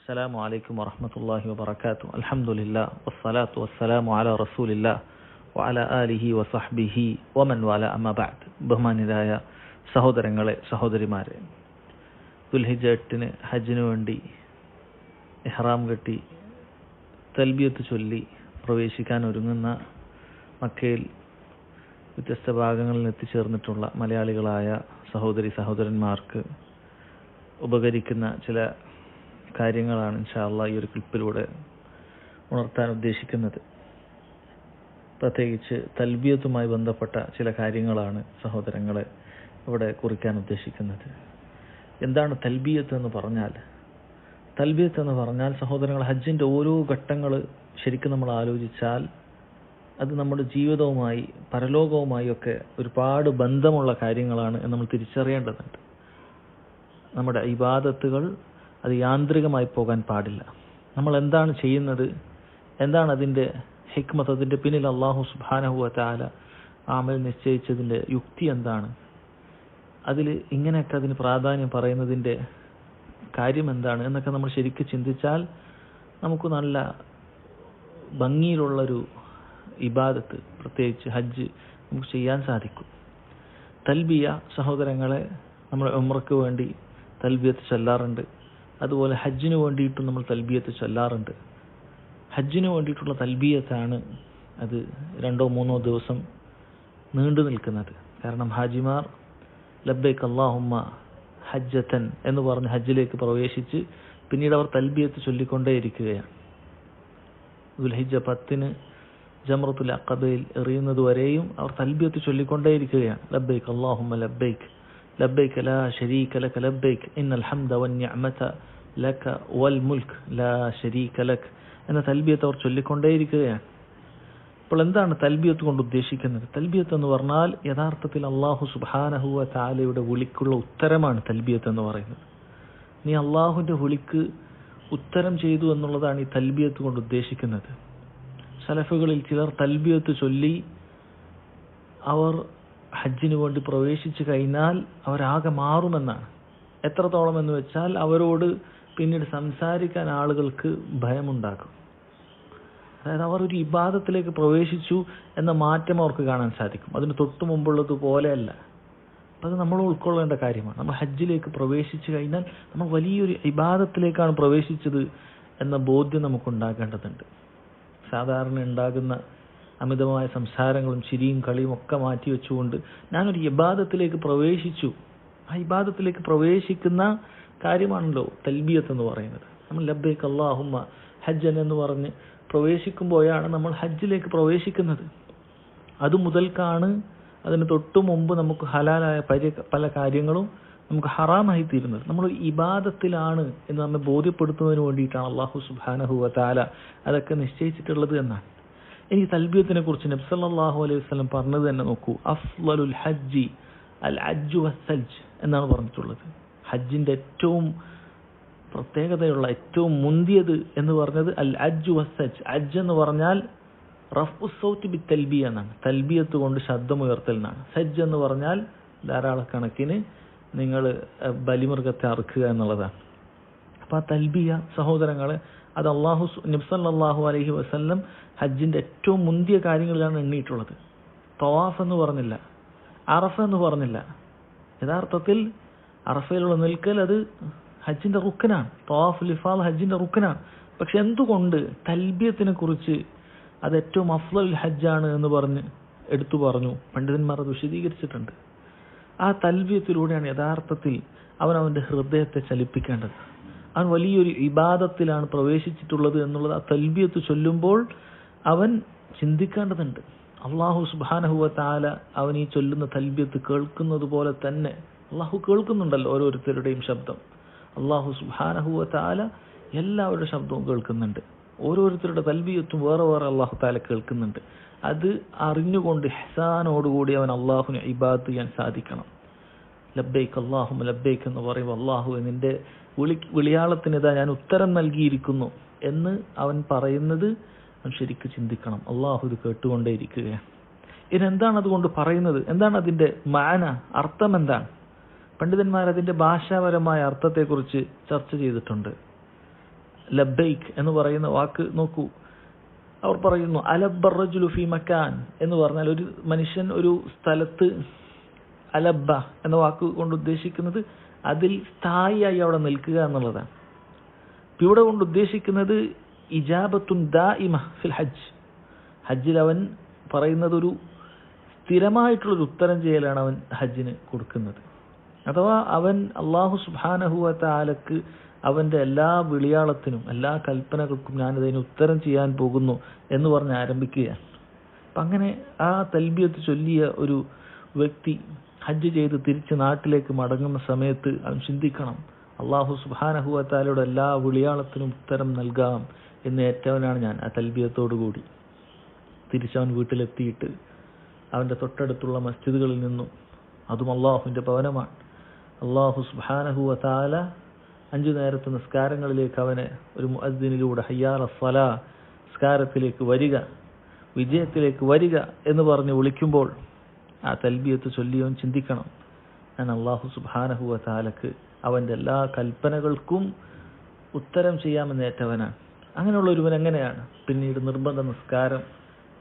السلام عليكم ورحمة الله وبركاته. الحمد لله والصلاة والسلام على رسول الله وعلى آله وصحبه ومن والاه أما بعد. ബഹുമാന്യരായ സഹോദരങ്ങളെ സഹോദരിമാരെ, ദുൽഹിജ്ജ 8 ഹജ്ജിന് വേണ്ടി ഇഹ്റാം കെട്ടി തൽബിയത്ത് ചൊല്ലി പ്രവേശിക്കാൻ ഒരുങ്ങുന്ന മക്കയിൽ വ്യത്യസ്ത ഭാഗങ്ങളിൽ എത്തിച്ചേർന്നിട്ടുള്ള മലയാളികളായ സഹോദരി സഹോദരന്മാർക്ക് ഉപകരിക്കുന്ന ചില കാര്യങ്ങളാണ് ഇൻഷാ അല്ലാഹ് ഈ ഒരു ക്ലിപ്പിലൂടെ ഉണർത്താൻ ഉദ്ദേശിക്കുന്നത്. പ്രത്യേകിച്ച് തൽബിയത്തുമായി ബന്ധപ്പെട്ട ചില കാര്യങ്ങളാണ് സഹോദരങ്ങളെ ഇവിടെ കുറിക്കാൻ ഉദ്ദേശിക്കുന്നത്. എന്താണ് തൽബിയത്ത് എന്ന് പറഞ്ഞാൽ? തൽബിയത്ത് എന്ന് പറഞ്ഞാൽ സഹോദരങ്ങൾ, ഹജ്ജിൻ്റെ ഓരോ ഘട്ടങ്ങൾ ശരിക്കും നമ്മൾ ആലോചിച്ചാൽ അത് നമ്മുടെ ജീവിതവുമായി പരലോകവുമായി ഒക്കെ ഒരുപാട് ബന്ധമുള്ള കാര്യങ്ങളാണ് എന്ന് നമ്മൾ തിരിച്ചറിയേണ്ടതുണ്ട്. നമ്മുടെ ഇബാദത്തുകൾ അത് യാന്ത്രികമായി പോകാൻ പാടില്ല. നമ്മൾ എന്താണ് ചെയ്യുന്നത്, എന്താണ് അതിൻ്റെ ഹിക്മത്ത്, അതിൻ്റെ പിന്നിൽ അല്ലാഹു സുബ്ഹാനഹു വ തആല അമൽ നിശ്ചയിച്ചതിൻ്റെ യുക്തി എന്താണ്, അതിൽ ഇങ്ങനെയൊക്കെ അതിന് പ്രാധാന്യം പറയുന്നതിൻ്റെ കാര്യം എന്താണ് എന്നൊക്കെ നമ്മൾ ശരിക്കും ചിന്തിച്ചാൽ നമുക്ക് നല്ല ഭംഗിയിലുള്ളൊരു ഇബാദത്ത്, പ്രത്യേകിച്ച് ഹജ്ജ്, നമുക്ക് ചെയ്യാൻ സാധിക്കും. തൽബിയ സഹോദരങ്ങളെ, നമ്മൾ ഉംറയ്ക്ക് വേണ്ടി തൽബിയത്ത് ചൊല്ലാറുണ്ട്. അതുപോലെ ഹജ്ജിന് വേണ്ടിയിട്ടും നമ്മൾ തൽബിയത്ത് ചൊല്ലാറുണ്ട്. ഹജ്ജിന് വേണ്ടിയിട്ടുള്ള തൽബിയത്താണ് അത് 2-3 ദിവസം നീണ്ടു നിൽക്കുന്നത്. കാരണം ഹാജിമാർ ലബ്ബൈക് അല്ലാഹുമ്മ ഹജ്ജത്തൻ എന്ന് പറഞ്ഞ് ഹജ്ജിലേക്ക് പ്രവേശിച്ച് പിന്നീട് അവർ തൽബിയത്ത് ചൊല്ലിക്കൊണ്ടേയിരിക്കുകയാണ്. ദുൽഹിജ്ജ 10 ജംറത്തുൽ അഖബയിൽ എറിയുന്നത് വരെയും അവർ തൽബിയത്ത് ചൊല്ലിക്കൊണ്ടേയിരിക്കുകയാണ്. ലബ്ബൈക് അല്ലാഹുമ്മ ലബ്ബൈക് ലബ്ബൈക ലാ ശരീക ലക ലബ്ബൈക് ഇന്നൽ ഹംദ വന്നിഅമത ലക വൽ മുൽക്ക് ലാ ശരീക ലക് എന്ന തൽബിയത്ത് അവർ ചൊല്ലിക്കൊണ്ടേയിരിക്കുകയാണ്. അപ്പോൾ എന്താണ് തൽബിയത്ത് കൊണ്ട് ഉദ്ദേശിക്കുന്നത്? തൽബിയത്ത് എന്ന് പറഞ്ഞാൽ യഥാർത്ഥത്തിൽ അല്ലാഹു സുബ്ഹാനഹു വ തആലയുടെ വിളിക്കുള്ള ഉത്തരമാണ് തൽബിയത്ത് എന്ന് പറയുന്നത്. നീ അല്ലാഹുവിൻ്റെ വിളിക്ക് ഉത്തരം ചെയ്തു എന്നുള്ളതാണ് ഈ തൽബിയത്ത് കൊണ്ട് ഉദ്ദേശിക്കുന്നത്. സലഫുകളിൽ ചിലർ തൽബിയത്ത് ചൊല്ലി അവർ ഹജ്ജിന് വേണ്ടി പ്രവേശിച്ചു കഴിഞ്ഞാൽ അവരാകെ മാറുമെന്നാണ്. എത്രത്തോളം എന്ന് വെച്ചാൽ അവരോട് പിന്നീട് സംസാരിക്കാൻ ആളുകൾക്ക് ഭയമുണ്ടാക്കും. അതായത് അവർ ഒരു ഇബാദത്തിലേക്ക് പ്രവേശിച്ചു എന്ന മാറ്റം അവർക്ക് കാണാൻ സാധിക്കും. അതിന് തൊട്ടു മുമ്പുള്ളതുപോലെയല്ല. അപ്പം അത് നമ്മൾ ഉൾക്കൊള്ളേണ്ട കാര്യമാണ്. നമ്മൾ ഹജ്ജിലേക്ക് പ്രവേശിച്ചു കഴിഞ്ഞാൽ നമ്മൾ വലിയൊരു ഇബാദത്തിലേക്കാണ് പ്രവേശിച്ചത് എന്ന ബോധ്യം നമുക്കുണ്ടാകേണ്ടതുണ്ട്. സാധാരണ ഉണ്ടാകുന്ന അമിതമായ സംസാരങ്ങളും ചിരിയും കളിയും ഒക്കെ മാറ്റി വെച്ചുകൊണ്ട് ഞാനൊരു ഇബാദത്തിലേക്ക് പ്രവേശിച്ചു, ആ ഇബാദത്തിലേക്ക് പ്രവേശിക്കുന്ന കാര്യമാണല്ലോ തൽബിയത്ത് എന്ന് പറയുന്നത്. നമ്മൾ ലബ്ബൈക് അല്ലാഹുമ്മ ഹജ്ജൻ എന്ന് പറഞ്ഞ് പ്രവേശിക്കുമ്പോഴാണ് നമ്മൾ ഹജ്ജിലേക്ക് പ്രവേശിക്കുന്നത്. അത് മുതൽക്കാണ് അതിന് തൊട്ടു മുമ്പ് നമുക്ക് ഹലാലായ പല കാര്യങ്ങളും നമുക്ക് ഹറാമായി തീരുന്നത്. നമ്മൾ ഇബാദത്തിലാണ് എന്ന് നമ്മെ ബോധ്യപ്പെടുത്തുന്നതിന് വേണ്ടിയിട്ടാണ് അല്ലാഹു സുബ്ഹാനഹു വ തആല അതൊക്കെ നിശ്ചയിച്ചിട്ടുള്ളത് എന്നാണ്. ഇനി തൽബിയത്തിനെ കുറിച്ച് നബി സല്ലല്ലാഹു അലൈഹി വസല്ലം പറഞ്ഞത് തന്നെ നോക്കൂ. അഫ്ളലുൽ ഹജ്ജി അൽ അജ്ജു വസ്സൽജ് എന്നാണ് പറഞ്ഞിട്ടുള്ളത്. ഹജ്ജിന്റെ ഏറ്റവും പ്രത്യേകതയുള്ള ഏറ്റവും മുന്തിയത് എന്ന് പറഞ്ഞത് അൽ അജ്ജു വസ്സൽജ്. അജ്ജ് എന്ന് പറഞ്ഞാൽ റഫ്ഉ സൗതി ബി തൽബിയ എന്നാണ്, തൽബിയത്ത് കൊണ്ട് ശബ്ദമുയർത്തൽ എന്നാണ്. സജ്ജ് എന്ന് പറഞ്ഞാൽ ധാരാളക്കണക്കിന് നിങ്ങൾ ബലിമൃഗത്തെ അറുക്കുക എന്നുള്ളതാണ്. അപ്പോൾ ആ തൽബിയ സഹോദരങ്ങളെ, അത് നബി സല്ലല്ലാഹു അലൈഹി വസല്ലം ഹജ്ജിന്റെ ഏറ്റവും മുന്തിയ കാര്യങ്ങളിലാണ് എണ്ണിയിട്ടുള്ളത്. തവാഫ് എന്ന് പറഞ്ഞില്ല, അറഫ എന്ന് പറഞ്ഞില്ല. യഥാർത്ഥത്തിൽ അറഫയിലുള്ള നിൽക്കൽ അത് ഹജ്ജിന്റെ റുക്കനാണ്. തവാഫുൽ ഇഫാദ ഹജ്ജിന്റെ റുക്കനാണ്. പക്ഷെ എന്തുകൊണ്ട് തൽബിയത്തിനെ കുറിച്ച് അത് ഏറ്റവും അഫ്ളലുൽ ഹജ്ജാണ് എന്ന് പറഞ്ഞ് എടുത്തു പറഞ്ഞു? പണ്ഡിതന്മാർ അത് വിശദീകരിച്ചിട്ടുണ്ട്. ആ തൽബിയത്തിലൂടെയാണ് യഥാർത്ഥത്തിൽ അവൻ്റെ ഹൃദയത്തെ ചലിപ്പിക്കേണ്ടത്. അവൻ വലിയൊരു ഇബാദത്തിലാണ് പ്രവേശിച്ചിട്ടുള്ളത് എന്നുള്ളത് ആ തൽബിയത്ത് ചൊല്ലുമ്പോൾ അവൻ ചിന്തിക്കേണ്ടതുണ്ട്. അല്ലാഹു സുബ്ഹാനഹു വ തആല അവൻ ഈ ചൊല്ലുന്ന തൽബിയത്ത് കേൾക്കുന്നത് പോലെ തന്നെ അല്ലാഹു കേൾക്കുന്നുണ്ടല്ലോ ഓരോരുത്തരുടെയും ശബ്ദം. അല്ലാഹു സുബ്ഹാനഹു വ തആല എല്ലാവരുടെ ശബ്ദവും കേൾക്കുന്നുണ്ട്. ഓരോരുത്തരുടെ തൽബിയത്തും വേറെ വേറെ അല്ലാഹു തആല കേൾക്കുന്നുണ്ട്. അത് അറിഞ്ഞുകൊണ്ട് ഇഹ്സാനോടുകൂടി അവൻ അല്ലാഹുവിനെ ഇബാദത്ത് ചെയ്യാൻ സാധിക്കണം. ലബ്ബൈക് അല്ലാഹുമ്മ ലബ്ബൈക് എന്ന് പറയുമ്പോൾ അല്ലാഹു നിന്റെ വിളിയാളത്തിന് ഇതാ ഞാൻ ഉത്തരം നൽകിയിരിക്കുന്നു എന്ന് അവൻ പറയുന്നത് അവൻ ശരിക്കും ചിന്തിക്കണം. അല്ലാഹു ഇത് കേട്ടുകൊണ്ടേയിരിക്കുകയാണ്. ഇതെന്താണ് അതുകൊണ്ട് പറയുന്നത്? എന്താണ് അതിൻ്റെ മാന, അർത്ഥം എന്താണ്? പണ്ഡിതന്മാർ അതിൻ്റെ ഭാഷാപരമായ അർത്ഥത്തെക്കുറിച്ച് ചർച്ച ചെയ്തിട്ടുണ്ട്. ലബ്ബൈക് എന്ന് പറയുന്ന വാക്ക് നോക്കൂ. അവർ പറയുന്നു അലബ്ബ റജുലു ഫി മക്കാൻ എന്ന് പറഞ്ഞാൽ ഒരു മനുഷ്യൻ ഒരു സ്ഥലത്ത്, അലബ്ബ എന്ന വാക്ക് കൊണ്ട് ഉദ്ദേശിക്കുന്നത് അതിൽ സ്ഥായിയായി അവിടെ നിൽക്കുക എന്നുള്ളതാണ്. ഇവിടെ കൊണ്ട് ഉദ്ദേശിക്കുന്നത് ഇജാബത്തുൻ ദായിമ ഫിൽ ഹജ്ജ്. ഹജ്ജിൽ അവൻ പറയുന്നത് ഒരു സ്ഥിരമായിട്ടുള്ളൊരു ഉത്തരം ചെയ്യലാണ് അവൻ ഹജ്ജിന് കൊടുക്കുന്നത്. അഥവാ അവൻ അല്ലാഹു സുബ്ഹാനഹു വ തആലക്ക് അവൻ്റെ എല്ലാ വിളിയാളത്തിനും എല്ലാ കൽപ്പനകൾക്കും ഞാനിതിന് ഉത്തരം ചെയ്യാൻ പോകുന്നു എന്ന് പറഞ്ഞ് ആരംഭിക്കുകയാണ്. അപ്പം അങ്ങനെ ആ തൽബിയത്ത് ചൊല്ലിയ ഒരു വ്യക്തി ഹജ്ജ് ചെയ്ത് തിരിച്ച് നാട്ടിലേക്ക് മടങ്ങുന്ന സമയത്ത് അവൻ ചിന്തിക്കണം, അല്ലാഹു സുബ്ഹാനഹു വ തആലയുടെ എല്ലാ വിളിയാളത്തിനും ഉത്തരം നൽകാം എന്ന് ഏറ്റവനാണ് ഞാൻ. ആ തൽബിയത്തോടു കൂടി തിരിച്ചവൻ വീട്ടിലെത്തിയിട്ട് അവൻ്റെ തൊട്ടടുത്തുള്ള മസ്ജിദുകളിൽ നിന്നും, അതും അള്ളാഹുവിൻ്റെ ഭവനമാണ്, അള്ളാഹു സുബ്ഹാനഹു വ തആല 5 നേരത്തെ നിസ്കാരങ്ങളിലേക്ക് അവനെ ഒരു മുഅദ്ദിനിലൂടെ ഹയ്യാല സ്വലാ, നിസ്കാരത്തിലേക്ക് വരിക, വിജയത്തിലേക്ക് വരിക എന്ന് പറഞ്ഞ് വിളിക്കുമ്പോൾ ആ തൽബിയത്ത് ചൊല്ലിയവൻ ചിന്തിക്കണം, ഞാൻ അള്ളാഹു സുബ്ഹാനഹു വ തആലക്ക് അവൻ്റെ എല്ലാ കൽപ്പനകൾക്കും ഉത്തരം ചെയ്യാമെന്നേറ്റവനാണ്. അങ്ങനെയുള്ള ഒരുവൻ എങ്ങനെയാണ് പിന്നീട് നിർബന്ധ നിസ്കാരം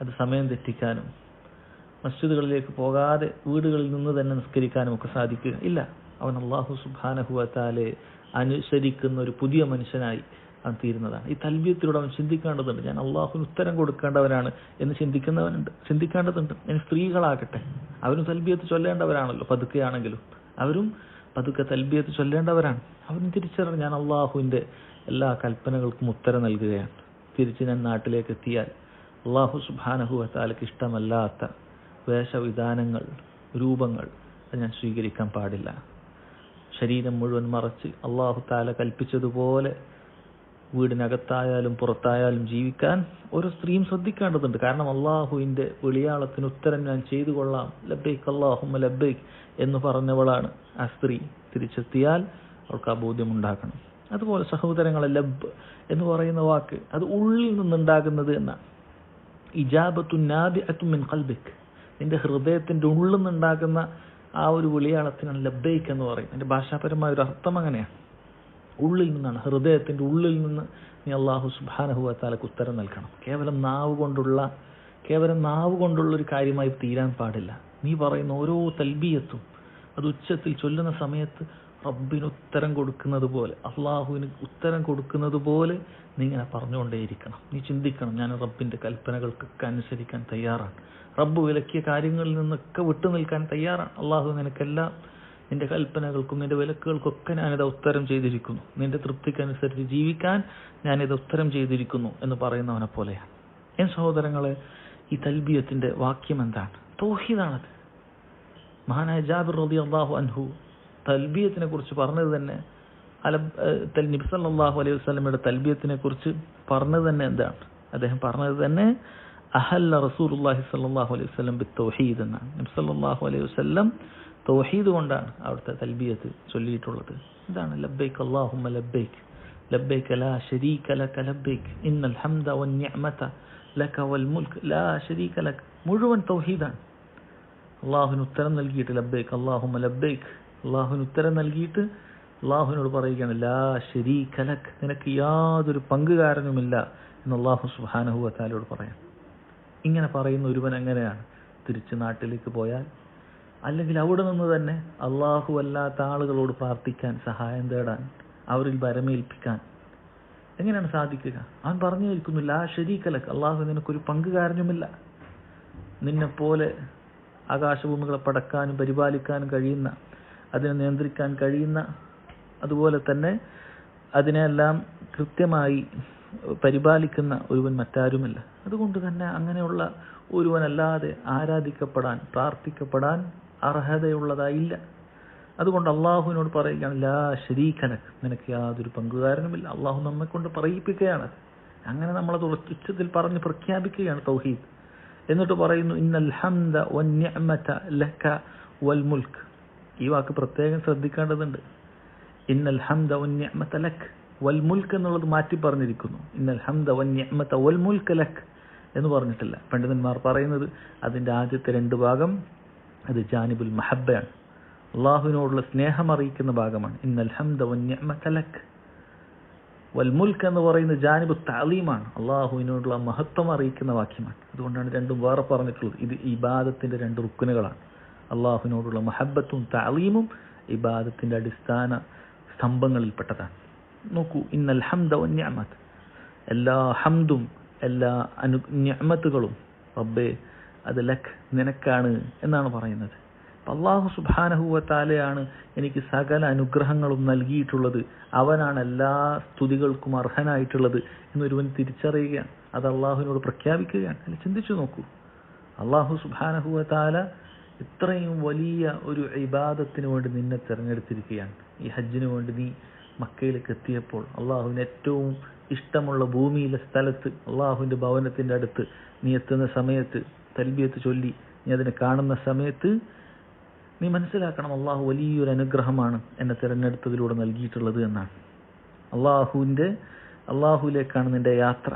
അത് സമയം തെറ്റിക്കാനും മസ്ജിദുകളിലേക്ക് പോകാതെ വീടുകളിൽ നിന്ന് തന്നെ നിസ്കരിക്കാനും ഒക്കെ സാധിക്കുക? ഇല്ല. അവൻ അല്ലാഹു സുബ്ഹാനഹു വ തആലയെ അനുസരിക്കുന്ന ഒരു പുതിയ മനുഷ്യനായി അവൻ തീരുന്നതാണ്. ഈ തൽബിയത്തിലൂടെ അവൻ ചിന്തിക്കേണ്ടതുണ്ട്, ഞാൻ അള്ളാഹുവിന് ഉത്തരം കൊടുക്കേണ്ടവനാണ് എന്ന് ചിന്തിക്കേണ്ടതുണ്ട്. ഇനി സ്ത്രീകളാകട്ടെ, അവരും തൽബിയത്ത് ചൊല്ലേണ്ടവരാണല്ലോ, പതുക്കെയാണെങ്കിലും അവരും പതുക്കെ തൽബിയത്ത് ചൊല്ലേണ്ടവരാണ്. അവരും തിരിച്ചറിഞ്ഞ് ഞാൻ അള്ളാഹുവിൻ്റെ എല്ലാ കൽപ്പനകൾക്കും ഉത്തരം നൽകുകയാണ്. തിരിച്ച് ഞാൻ നാട്ടിലേക്ക് എത്തിയാൽ അള്ളാഹു സുബ്ഹാനഹു വ തആലയ്ക്ക് ഇഷ്ടമല്ലാത്ത വേഷവിധാനങ്ങൾ, രൂപങ്ങൾ അത് ഞാൻ സ്വീകരിക്കാൻ പാടില്ല. ശരീരം മുഴുവൻ മറച്ച് അള്ളാഹു തആല കൽപ്പിച്ചതുപോലെ വീടിനകത്തായാലും പുറത്തായാലും ജീവിക്കാൻ ഓരോ സ്ത്രീയും ശ്രദ്ധിക്കേണ്ടതുണ്ട്. കാരണം അള്ളാഹുവിൻ്റെ വിളിയാളത്തിന് ഉത്തരം ഞാൻ ചെയ്തു കൊള്ളാം, ലബ്ബൈക് അല്ലാഹുമ്മ ലബ്ബൈക് എന്ന് പറഞ്ഞവളാണ് ആ സ്ത്രീ. തിരിച്ചെത്തിയാൽ അവൾക്ക് ആ ബോധ്യമുണ്ടാക്കണം. അതുപോലെ സഹോദരങ്ങളെ, ലബ്ബ് എന്ന് പറയുന്ന വാക്ക് അത് ഉള്ളിൽ നിന്നുണ്ടാകുന്നത് എന്നാണ്. ഇജാബത്തുൻ നാബിഅത്തുൻ മിൻ ഖൽബിക്, നിന്റെ ഹൃദയത്തിൻ്റെ ഉള്ളിൽ നിന്നുണ്ടാകുന്ന ആ ഒരു വിളിയാളത്തിനാണ് ലബ്ബൈക് എന്ന് പറയും. അതിൻ്റെ ഭാഷാപരമായ ഒരു അർത്ഥം അങ്ങനെയാണ്, ഉള്ളിൽ നിന്നാണ്, ഹൃദയത്തിൻ്റെ ഉള്ളിൽ നിന്ന് നീ അല്ലാഹു സുബ്ഹാനഹു വ തആലക്ക് ഉത്തരം നൽകണം. കേവലം നാവ് കൊണ്ടുള്ളൊരു കാര്യമായി തീരാൻ പാടില്ല. നീ പറയുന്ന ഓരോ തൽബിയത്തും അത് ഉച്ചത്തിൽ ചൊല്ലുന്ന സമയത്ത് റബ്ബിന് ഉത്തരം കൊടുക്കുന്നത് പോലെ, അള്ളാഹുവിന് ഉത്തരം കൊടുക്കുന്നത് പോലെ നീ ഇങ്ങനെ പറഞ്ഞുകൊണ്ടേയിരിക്കണം. നീ ചിന്തിക്കണം, ഞാൻ റബ്ബിൻ്റെ കൽപ്പനകൾക്കൊക്കെ അനുസരിക്കാൻ തയ്യാറാണ്, റബ്ബ് വിലക്കിയ കാര്യങ്ങളിൽ നിന്നൊക്കെ വിട്ടു നിൽക്കാൻ തയ്യാറാണ്. അള്ളാഹു നിനക്കെല്ലാം നിന്റെ കൽപ്പനകൾക്കും നിന്റെ വിലക്കുകൾക്കൊക്കെ ഞാനിത് ഉത്തരം ചെയ്തിരിക്കുന്നു, നിന്റെ തൃപ്തിക്കനുസരിച്ച് ജീവിക്കാൻ ഞാനിത് ഉത്തരം ചെയ്തിരിക്കുന്നു എന്ന് പറയുന്നവനെ പോലെയാണ്. എൻ സഹോദരങ്ങളെ, ഈ തൽബിയത്തിൻ്റെ വാക്യം എന്താണ്? തൗഹീദാണത്. മഹാനായ ജാബിർ റളിയല്ലാഹു അൻഹു തൽബിയത്തിനെ കുറിച്ച് പറഞ്ഞത് തന്നെ, നബി സല്ലല്ലാഹു അലൈഹി വസല്ലമയുടെ തൽബിയത്തിനെ കുറിച്ച് പറഞ്ഞത് തന്നെ എന്താണ്? അദ്ദേഹം പറഞ്ഞത് തന്നെ അഹല്ല റസൂലുള്ളാഹി സ്വല്ലല്ലാഹു അലൈഹി വസല്ലം ബിത്തൗഹീദ് എന്നാണ്. നബി സല്ലല്ലാഹു അലൈഹി വസല്ലം തൗഹീദ് കൊണ്ടാണ് അവിടുത്തെ തൽബിയത്ത് ചൊല്ലിയിട്ടുള്ളത്. എന്താണ്? ലബ്ബൈക് അല്ലാഹുമ്മ ലബ്ബൈക് ലബ്ബൈക ലാ ശരീക ലക ലബ്ബൈക് ഇന്നൽ ഹംദ വൻ നിഅമത ലക വൽ മുൽക്ക് ലാ ശരീക ലക. മുഴുവൻ തൗഹീദാണ്. അള്ളാഹുവിന് ഉത്തരം നൽകിയിട്ട് ലബ്ബൈക് അല്ലാഹുമ്മ ലബ്ബൈക്, അള്ളാഹുവിന് ഉത്തരം നൽകിയിട്ട് അള്ളാഹുവിനോട് പറയുകയാണ് ലാ ശരീക ലക്, നിനക്ക് യാതൊരു പങ്കുകാരനുമില്ല എന്ന് അള്ളാഹു സുബ്ഹാനഹു വ തആലയോട് പറയാം. ഇങ്ങനെ പറയുന്ന ഒരുവൻ എങ്ങനെയാണ് തിരിച്ച് നാട്ടിലേക്ക് പോയാൽ, അല്ലെങ്കിൽ അവിടെ നിന്ന് തന്നെ അള്ളാഹു അല്ലാത്ത ആളുകളോട് പ്രാർത്ഥിക്കാൻ, സഹായം തേടാൻ, അവരിൽ ഭരമേൽപ്പിക്കാൻ എങ്ങനെയാണ് സാധിക്കുക? അവൻ പറഞ്ഞിരിക്കുന്നു ലാ ശരീക ലക്, അള്ളാഹു നിനക്കൊരു പങ്കുകാരനുമില്ല, നിന്നെപ്പോലെ ആകാശഭൂമികളെ പടക്കാനും പരിപാലിക്കാനും കഴിയുന്ന, അതിനെ നിയന്ത്രിക്കാൻ കഴിയുന്ന, അതുപോലെ തന്നെ അതിനെല്ലാം കൃത്യമായി പരിപാലിക്കുന്ന ഒരുവൻ മറ്റാരുമില്ല. അതുകൊണ്ട് തന്നെ അങ്ങനെയുള്ള ഒരുവനല്ലാതെ ആരാധിക്കപ്പെടാൻ, പ്രാർത്ഥിക്കപ്പെടാൻ അർഹതയുള്ളതായില്ല. അതുകൊണ്ട് അള്ളാഹുവിനോട് പറയുകയാണ് ലാ ശരീക ലക്, നിനക്ക് യാതൊരു പങ്കുകാരനുമില്ല. അള്ളാഹു നമ്മെ കൊണ്ട് പറയിപ്പിക്കുകയാണ്. അങ്ങനെ നമ്മളത് ഉച്ചത്തിൽ പറഞ്ഞ് പ്രഖ്യാപിക്കുകയാണ് തൗഹീദ്. എന്നിട്ട് പറയുന്നു ഇന്നൽ ഹംദ വൻ നിഅമത ലക വൽ മുൽക്ക്. ഈ വാക്ക് പ്രത്യേകം ശ്രദ്ധിക്കേണ്ടതുണ്ട്. ഇന്നൽ ഹംദ വൻ നിഅമത ലക് വൽ മുൽക്ക് എന്നുള്ളത് മാറ്റി പറഞ്ഞിരിക്കുന്നു. ഇന്നൽ ഹംദ വൻ നിഅമത വൽ മുൽക്ക് ലക് എന്ന് പറഞ്ഞിട്ടില്ല. പണ്ഡിതന്മാർ പറയുന്നത് അതിൻ്റെ ആദ്യത്തെ 2 ഭാഗം അത് ജാനിബുൽ മഹബ്ബയാണ്, അള്ളാഹുവിനോടുള്ള സ്നേഹം അറിയിക്കുന്ന ഭാഗമാണ്. ഇന്നൽ ഹംദ വൻ നിഅമത ലക്. വൽ മുൽക്ക് എന്ന് പറയുന്ന ജാനിബ് തഅലീമാണ്, അള്ളാഹുവിനോടുള്ള മഹത്വം അറിയിക്കുന്ന വാക്യമാണ്. അതുകൊണ്ടാണ് രണ്ടും വേറെ പറഞ്ഞിട്ടുള്ളത്. ഇത് ഇബാദത്തിന്റെ രണ്ട് റുക്കുനുകളാണ്. അള്ളാഹുവിനോടുള്ള മഹബത്തും തഅലീമും ഇബാദത്തിന്റെ അടിസ്ഥാന സ്തംഭങ്ങളിൽപ്പെട്ടതാണ്. നോക്കൂ, ഇന്നൽ ഹംദ വന്നിഅമത്ത്, എല്ലാ ഹംദും എല്ലാ നിഅമത്തുകളും റബ്ബേ അത് ലക്, നിനക്കാണ് എന്നാണ് പറയുന്നത്. അല്ലാഹു സുബ്ഹാനഹു വ തആലയാണ് എനിക്ക് സകല അനുഗ്രഹങ്ങളും നൽകിയിട്ടുള്ളത്, അവനാണ് എല്ലാ സ്തുതികൾക്കും അർഹനായിട്ടുള്ളത് എന്നൊരുവൻ തിരിച്ചറിയുകയാണ്. അത് അള്ളാഹുവിനോട് പ്രഖ്യാപിക്കുകയാണ്. അല്ല, ചിന്തിച്ചു നോക്കൂ, അല്ലാഹു സുബ്ഹാനഹു വ തആല ഇത്രയും വലിയ ഒരു ഇബാദത്തിന് വേണ്ടി നിന്നെ തിരഞ്ഞെടുത്തിരിക്കുകയാണ്. ഈ ഹജ്ജിന് വേണ്ടി നീ മക്കയിലേക്ക് എത്തിയപ്പോൾ അള്ളാഹുവിന് ഏറ്റവും ഇഷ്ടമുള്ള ഭൂമിയിലെ സ്ഥലത്ത്, അള്ളാഹുവിൻ്റെ ഭവനത്തിൻ്റെ അടുത്ത് നീ എത്തുന്ന സമയത്ത്, തൽബിയത്ത് ചൊല്ലി നീ അതിനെ കാണുന്ന സമയത്ത് നീ മനസ്സിലാക്കണം, അള്ളാഹു വലിയൊരു അനുഗ്രഹമാണ് എന്നെ തിരഞ്ഞെടുത്തതിലൂടെ നൽകിയിട്ടുള്ളത് എന്നാണ്. അള്ളാഹുവിലേക്കാണ് നിന്റെ യാത്ര.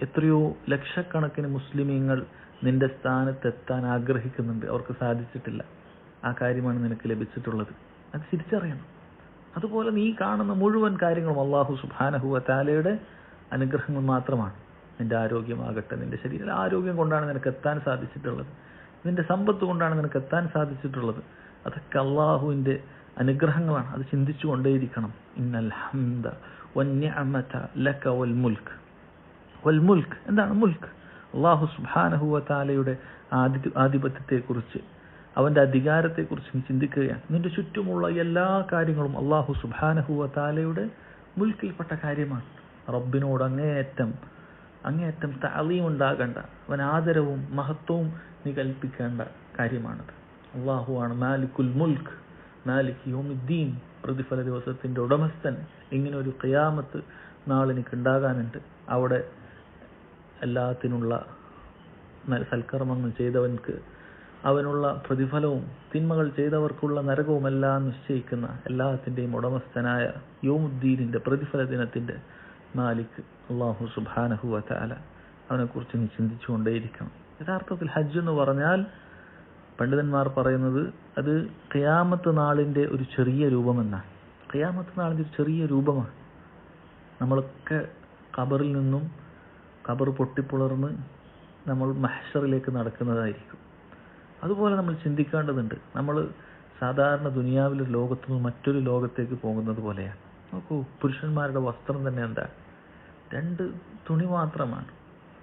എത്രയോ ലക്ഷക്കണക്കിന് മുസ്ലിമീങ്ങൾ നിന്റെ സ്ഥാനത്തെത്താൻ ആഗ്രഹിക്കുന്നുണ്ട്, അവർക്ക് സാധിച്ചിട്ടില്ല. ആ കാര്യമാണ് നിനക്ക് ലഭിച്ചിട്ടുള്ളത്, അത് തിരിച്ചറിയണം. അതുപോലെ നീ കാണുന്ന മുഴുവൻ കാര്യങ്ങളും അള്ളാഹു സുബ്ഹാനഹു വ തആലയുടെ അനുഗ്രഹങ്ങൾ മാത്രമാണ്. നിന്റെ ആരോഗ്യമാകട്ടെ, നിന്റെ ശരീര ആരോഗ്യം കൊണ്ടാണ് നിനക്ക് എത്താൻ സാധിച്ചിട്ടുള്ളത്, നിന്റെ സമ്പത്ത് കൊണ്ടാണ് നിനക്ക് എത്താൻ സാധിച്ചിട്ടുള്ളത്. അതൊക്കെ അള്ളാഹുവിൻ്റെ അനുഗ്രഹങ്ങളാണ്. അത് ചിന്തിച്ചു കൊണ്ടേയിരിക്കണം. ഇന്നൽ ഹംദ വന്നിഅമത ലക വൽ മുൽക്ക്. വൽ മുൽക്ക് എന്താണ് മുൽക്ക്? അള്ളാഹു സുബ്ഹാനഹു വ തആലയുടെ ആധിപത്യത്തെക്കുറിച്ച്, അവൻ്റെ അധികാരത്തെക്കുറിച്ച് നീ ചിന്തിക്കുകയാണ്. നിന്റെ ചുറ്റുമുള്ള എല്ലാ കാര്യങ്ങളും അള്ളാഹു സുബ്ഹാനഹു വ തആലയുടെ മുൽക്കിൽപ്പെട്ട കാര്യമാണ്. റബ്ബിനോട് അങ്ങേയറ്റം തഅലീം ഉണ്ടാകേണ്ട, അവൻ ആദരവും മഹത്വവും നീ കൽപ്പിക്കേണ്ട കാര്യമാണത്. അള്ളാഹുവാണ് മാലിക്കുൽ മുൽക്ക്, മാലിക് യൗമിദ്ദീൻ, പ്രതിഫല ദിവസത്തിൻ്റെ ഉടമസ്ഥൻ. ഇങ്ങനെ ഒരു ഖിയാമത്ത് നാളെനിക്ക് ഉണ്ടാകാനുണ്ട്. അവിടെ എല്ലാത്തിനുള്ള സൽക്കർമ്മങ്ങൾ ചെയ്തവൻക്ക് അവനുള്ള പ്രതിഫലവും തിന്മകൾ ചെയ്തവർക്കുള്ള നരകവും എല്ലാം നിശ്ചയിക്കുന്ന എല്ലാത്തിൻ്റെയും ഉടമസ്ഥനായ യൗമുദ്ദീനിൻ്റെ പ്രതിഫല ദിനത്തിൻ്റെ മാലിക് അള്ളാഹു സുബ്ഹാനഹു വ തആല, അവനെക്കുറിച്ച് നീ ചിന്തിച്ചുകൊണ്ടേയിരിക്കണം. യഥാർത്ഥത്തിൽ ഹജ്ജ് എന്ന് പറഞ്ഞാൽ പണ്ഡിതന്മാർ പറയുന്നത് അത് ഖിയാമത്ത് നാളിൻ്റെ ഒരു ചെറിയ രൂപമെന്നാണ്. ഖിയാമത്ത് നാളിൻ്റെ ഒരു ചെറിയ രൂപമാണ്. നമ്മളൊക്കെ ഖബറിൽ നിന്നും ഖബർ പൊട്ടിപ്പുളർന്ന് നമ്മൾ മഹ്ശറിലേക്ക് നടക്കുന്നതായിരിക്കും. അതുപോലെ നമ്മൾ ചിന്തിക്കേണ്ടതുണ്ട്. നമ്മൾ സാധാരണ ദുനിയാവിലൊരു ലോകത്തു നിന്ന് മറ്റൊരു ലോകത്തേക്ക് പോകുന്നത് പോലെയാണ്. നോക്കൂ, പുരുഷന്മാരുടെ വസ്ത്രം തന്നെ എന്താ? 2 തുണി മാത്രമാണ്.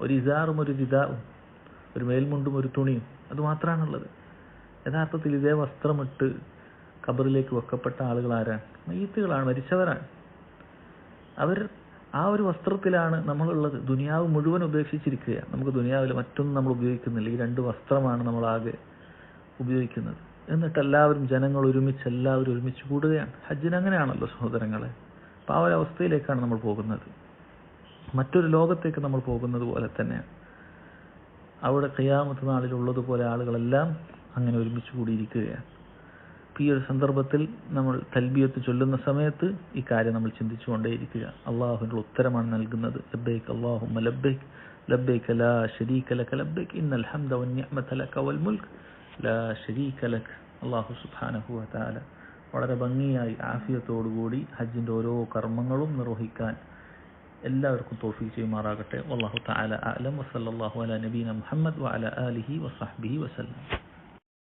ഒരു ഇസാറും ഒരു രിദാവും, ഒരു മേൽമുണ്ടും ഒരു തുണിയും, അത് മാത്രമാണുള്ളത്. യഥാർത്ഥത്തിൽ ഇതേ വസ്ത്രമിട്ട് ഖബറിലേക്ക് വെക്കപ്പെട്ട ആളുകൾ ആരാണ്? മയ്യിത്തുകളാണ്, മരിച്ചവരാണ്. അവർ ആ ഒരു വസ്ത്രത്തിലാണ് നമ്മളുള്ളത്. ദുനിയാവ് മുഴുവൻ ഉപേക്ഷിച്ചിരിക്കുക. നമുക്ക് ദുനിയാവിൽ മറ്റൊന്നും നമ്മൾ ഉപയോഗിക്കുന്നില്ല. ഈ 2 വസ്ത്രമാണ് നമ്മളാകെ ഉപയോഗിക്കുന്നത്. എന്നിട്ട് ജനങ്ങൾ എല്ലാവരും ഒരുമിച്ച് കൂടുകയാണ്. ഹജ്ജിന് അങ്ങനെയാണല്ലോ സഹോദരങ്ങളെ. അപ്പോൾ ആ ഒരു അവസ്ഥയിലേക്കാണ് നമ്മൾ പോകുന്നത്. മറ്റൊരു ലോകത്തേക്ക് നമ്മൾ പോകുന്നത് പോലെ തന്നെയാണ്. അവിടെ ഖിയാമത്ത് നാളിലുള്ളതുപോലെ ആളുകളെല്ലാം അങ്ങനെ ഒരുമിച്ച് കൂടിയിരിക്കുകയാണ്. ഈ ഒരു സന്ദർഭത്തിൽ നമ്മൾ തൽബിയത്ത് ചൊല്ലുന്ന സമയത്ത് ഈ കാര്യം നമ്മൾ ചിന്തിച്ചുകൊണ്ടേയിരിക്കുക. അള്ളാഹുവിൻ്റെ ഉത്തരമാണ് നൽകുന്നത്. ലബ്ബൈക് അല്ലാഹുമ്മ ലബ്ബൈക്, ലബ്ബൈക ലാ ശരീക ലക ലബ്ബൈക്, ഇന്നൽ ഹംദ വന്നിഅമത ലക വൽ മുൽക്ക് ലാ ശരീക ലക. അള്ളാഹു സുബ്ഹാനഹു വ തആല വളരെ ഭംഗിയായി ആഫിയത്തോടുകൂടി ഹജ്ജിൻ്റെ ഓരോ കർമ്മങ്ങളും നിർവഹിക്കാൻ എല്ലാവർക്കും തൗഫീഖ് ചെയ്യുമാറാകട്ടെ. വല്ലാഹു തആല അഅലം. വസല്ലല്ലാഹു അലാ നബീന മുഹമ്മദ് വഅലാ ആലിഹി വസഹ്ബിഹി വസല്ലം.